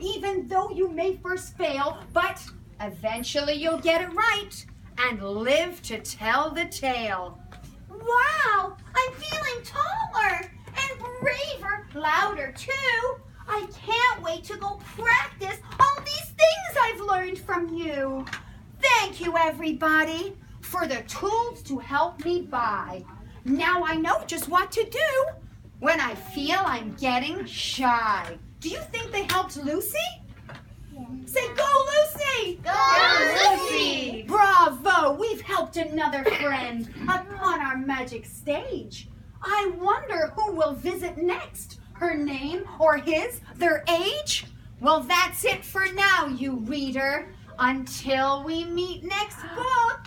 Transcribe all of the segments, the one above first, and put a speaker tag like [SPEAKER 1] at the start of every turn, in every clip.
[SPEAKER 1] even though you may first fail, but eventually you'll get it right and live to tell the tale.
[SPEAKER 2] Wow, I'm feeling taller and braver, louder too. I can't wait to go practice all these things I've learned from you.
[SPEAKER 1] Thank you, everybody, for the tools to help me by. Now I know just what to do when I feel I'm getting shy. Do you think they helped Lucy?
[SPEAKER 2] Yeah.
[SPEAKER 1] Say, go, Lucy!
[SPEAKER 2] Go, Lucy!
[SPEAKER 1] Bravo! We've helped another friend upon our magic stage. I wonder who will visit next. Her name or his, their age? Well, that's it for now, you reader. Until we meet next book.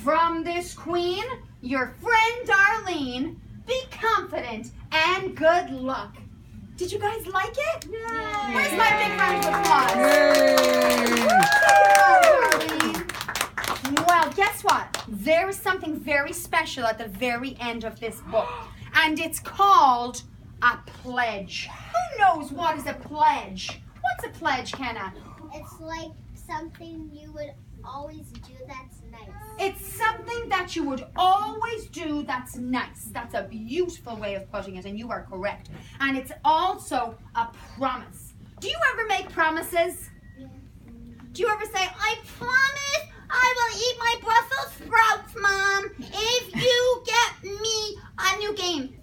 [SPEAKER 1] From this queen, your friend Darlene, be confident and good luck. Did you guys like it?
[SPEAKER 2] Yeah.
[SPEAKER 1] Where's my big round of applause? Darlene. Well, guess what? There is something very special at the very end of this book, and it's called a pledge. Who knows what is a pledge? What's a pledge, Kenna?
[SPEAKER 3] It's like something you would always do that's nice.
[SPEAKER 1] It's something that you would always do that's nice. That's a beautiful way of putting it, and you are correct. And it's also a promise. Do you ever make promises?
[SPEAKER 3] Yeah.
[SPEAKER 1] Do you ever say,
[SPEAKER 2] I promise I will eat my Brussels sprouts, Mom, if you get me a new game.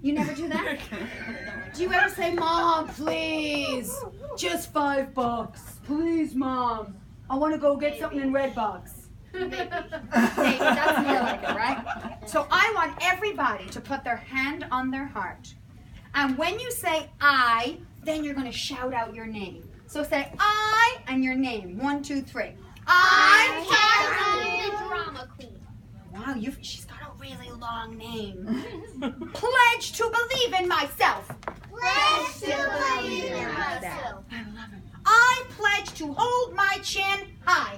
[SPEAKER 1] you never do that? Do you ever say, Mom, please, just $5. Please, Mom. I want to go get something in Redbox. Maybe. That's more like it, right? So I want everybody to put their hand on their heart. And when you say I, then you're going to shout out your name. So say I and your name. 1, 2, 3.
[SPEAKER 3] I'm Darlene the Drama Queen.
[SPEAKER 1] Wow, she's got a really long name. Pledge to believe in myself.
[SPEAKER 3] Pledge to believe in myself.
[SPEAKER 1] I love it. I pledge to hold my chin high.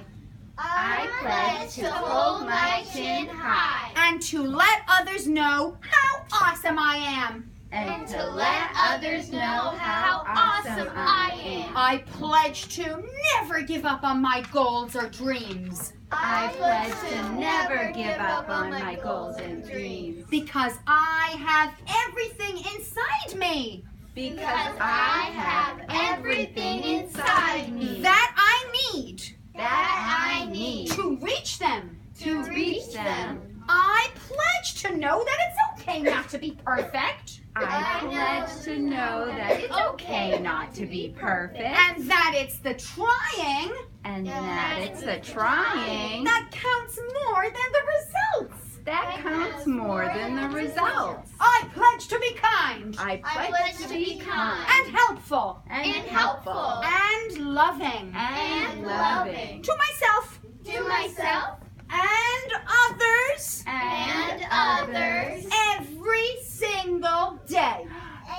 [SPEAKER 3] I pledge to hold my chin high.
[SPEAKER 1] And to let others know how awesome I am.
[SPEAKER 3] And to let others know how awesome I am.
[SPEAKER 1] I pledge to never give up on my goals or dreams.
[SPEAKER 3] I pledge to never give up on my goals and dreams.
[SPEAKER 1] Because I have everything inside me.
[SPEAKER 3] Because I have everything inside me
[SPEAKER 1] That I need.
[SPEAKER 3] that I need
[SPEAKER 1] To reach them.
[SPEAKER 3] to reach them.
[SPEAKER 1] I pledge to know that it's okay not to be perfect.
[SPEAKER 3] I pledge to know that it's okay not to be perfect.
[SPEAKER 1] And that it's the trying
[SPEAKER 3] And that it's the trying
[SPEAKER 1] that counts more than the results.
[SPEAKER 3] that counts more than the results.
[SPEAKER 1] I pledge to be kind
[SPEAKER 3] I pledge to be kind
[SPEAKER 1] and helpful
[SPEAKER 3] and helpful
[SPEAKER 1] and loving
[SPEAKER 3] and loving
[SPEAKER 1] to myself
[SPEAKER 3] to myself
[SPEAKER 1] and others
[SPEAKER 3] and others
[SPEAKER 1] every single day.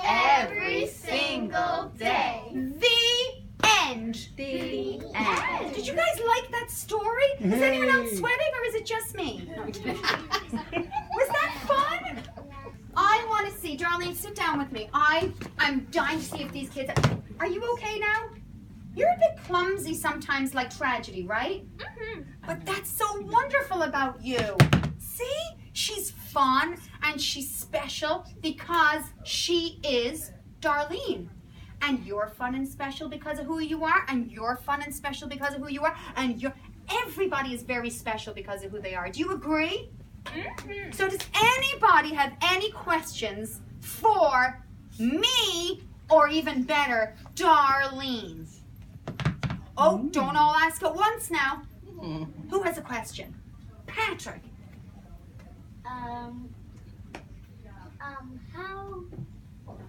[SPEAKER 3] every single day.
[SPEAKER 1] The end.
[SPEAKER 3] The end.
[SPEAKER 1] Did you guys like that story? Is anyone else sweating or is it just me? No, I'm kidding. Was that fun? I want to see. Darlene, sit down with me. I'm dying to see if these kids... Are you okay now? You're a bit clumsy sometimes, like tragedy, right?
[SPEAKER 2] Mm-hmm.
[SPEAKER 1] But that's so wonderful about you. See? She's fun and she's special because she is Darlene. And you're fun and special because of who you are, and you're fun and special because of who you are, and everybody is very special because of who they are. Do you agree?
[SPEAKER 2] Mm-hmm.
[SPEAKER 1] So does anybody have any questions for me, or even better, Darlene? Oh, don't all ask at once now. Who has a question? Patrick.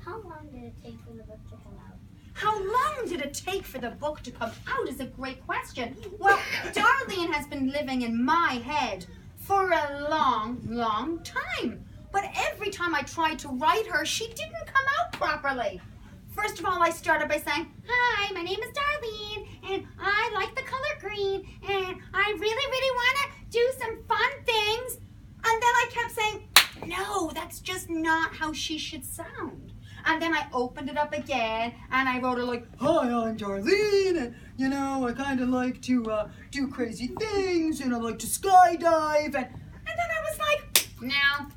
[SPEAKER 3] How long did it take for the book to come out?
[SPEAKER 1] How long did it take for the book to come out is a great question. Well, Darlene has been living in my head for a long, long time. But every time I tried to write her, she didn't come out properly. First of all, I started by saying, hi, my name is Darlene, and I like the color green, and I really want to do some fun things. And then I kept saying, no, that's just not how she should sound. And then I opened it up again and I wrote it like, "Hi, I'm Darlene, and you know, I kind of like to do crazy things, and I like to skydive." And then I was like, no,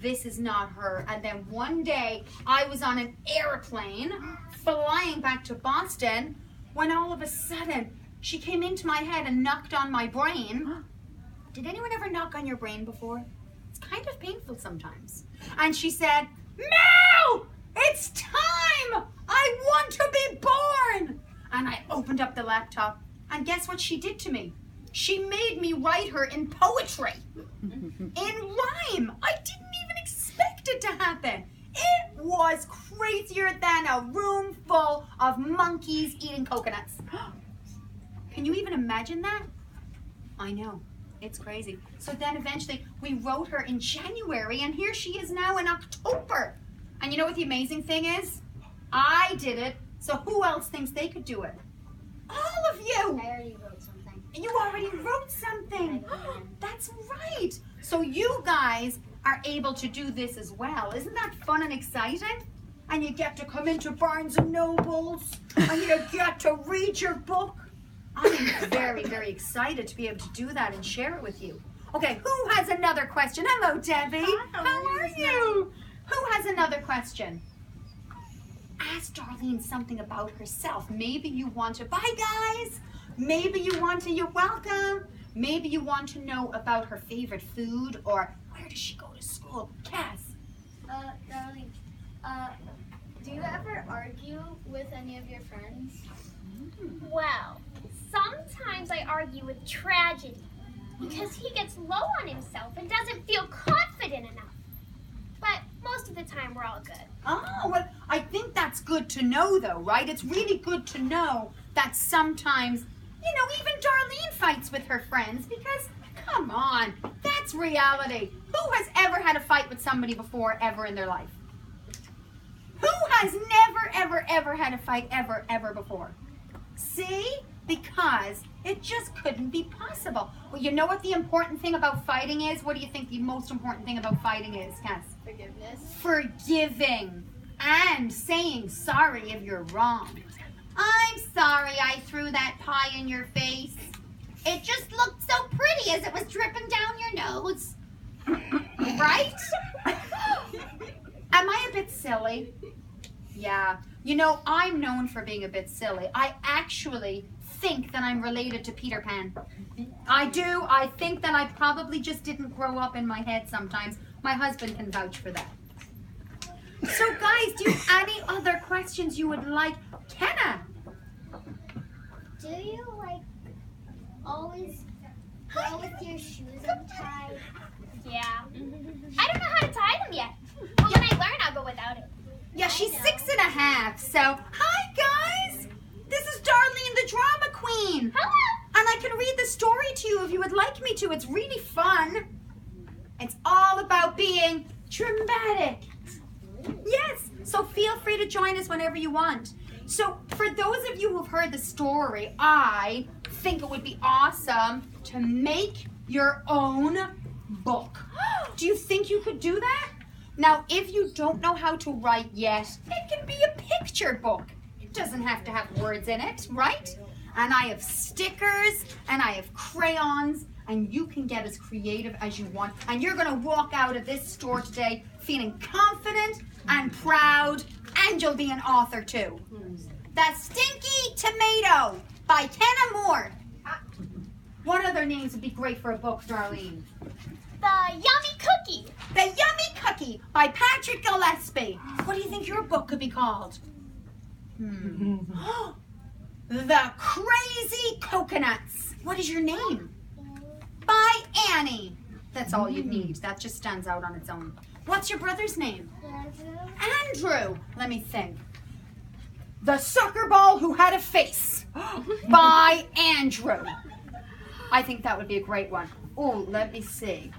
[SPEAKER 1] this is not her. And then one day I was on an airplane flying back to Boston when all of a sudden she came into my head and knocked on my brain. Did anyone ever knock on your brain before? It's kind of painful sometimes. And she said, "Mel, it's time! I want to be born!" And I opened up the laptop, and guess what she did to me? She made me write her in poetry, in rhyme. I didn't even expect it to happen. It was crazier than a room full of monkeys eating coconuts. Can you even imagine that? I know, it's crazy. So then eventually we wrote her in January, and here she is now in October. And you know what the amazing thing is? I did it, so who else thinks they could do it? All of you!
[SPEAKER 2] I already wrote something.
[SPEAKER 1] You already wrote something. That's right. So you guys are able to do this as well. Isn't that fun and exciting? And you get to come into Barnes and Nobles, and you get to read your book. I'm very, very excited to be able to do that and share it with you. Okay, who has another question? Hello, Debbie. How are you? Who has another question? Ask Darlene something about herself. Maybe you want to, bye guys. Maybe you want to, you're welcome. Maybe you want to know about her favorite food, or where does she go to school? Cass.
[SPEAKER 3] Darling, do you ever argue with any of your friends?
[SPEAKER 4] Well, sometimes I argue with Tragedy because he gets low on himself and doesn't feel confident enough. But most of the time we're all good.
[SPEAKER 1] Oh, well, I think that's good to know though, right? It's really good to know that sometimes, you know, even Darlene fights with her friends because, come on, that's reality. Who has ever had a fight with somebody before, ever in their life? Who has never, ever, ever had a fight ever before? See? Because it just couldn't be possible. Well, you know what the important thing about fighting is? What do you think the most important thing about fighting is, Cass?
[SPEAKER 3] Forgiveness.
[SPEAKER 1] Forgiving and saying sorry if you're wrong. I'm sorry I threw that pie in your face. It just looked so pretty as it was dripping down your nose. Right? Am I a bit silly? Yeah. You know, I'm known for being a bit silly. I actually think that I'm related to Peter Pan. I do. I think that I probably just didn't grow up in my head sometimes. My husband can vouch for that. So guys, do you have any other questions you would like? Kenna?
[SPEAKER 2] Do you always go with your shoes untied?
[SPEAKER 4] Yeah. I don't know how to tie them yet. But when I learn, I'll go without it.
[SPEAKER 1] Yeah, she's 6.5. So, hi guys. This is Darlene the Drama Queen.
[SPEAKER 4] Hello.
[SPEAKER 1] And I can read the story to you if you would like me to. It's really fun. It's all about being dramatic. Yes, so feel free to join us whenever you want. So for those of you who've heard the story, I think it would be awesome to make your own book. Do you think you could do that? Now, if you don't know how to write yet, it can be a picture book. It doesn't have to have words in it, right? And I have stickers and I have crayons, and you can get as creative as you want. And you're gonna walk out of this store today feeling confident and proud, and you'll be an author too. The Stinky Tomato by Kenna Moore. What other names would be great for a book, Darlene?
[SPEAKER 4] The Yummy Cookie.
[SPEAKER 1] The Yummy Cookie by Patrick Gillespie. What do you think your book could be called? The Crazy Coconuts. What is your name? By Annie. That's all you need. That just stands out on its own. What's your brother's name? Andrew. Let me think. The Soccer Ball Who Had a Face by Andrew. I think that would be a great one. Oh, let me see.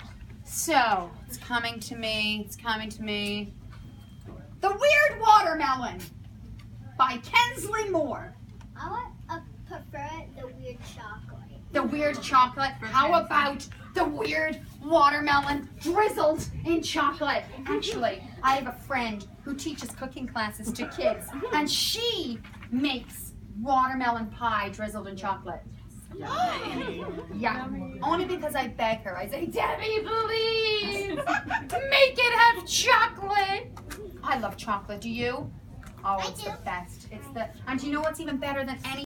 [SPEAKER 1] So, it's coming to me. It's coming to me. The Weird Watermelon by Kensley Moore.
[SPEAKER 2] I would prefer the weird chocolate.
[SPEAKER 1] The Weird Chocolate. How about the Weird watermelon drizzled in chocolate. Actually, I have a friend who teaches cooking classes to kids, and she makes watermelon pie drizzled in chocolate. Yeah, only because I beg her. I say, Debbie, please, make it have chocolate. I love chocolate. Do you? Oh, it's the best. And do you know what's even better than any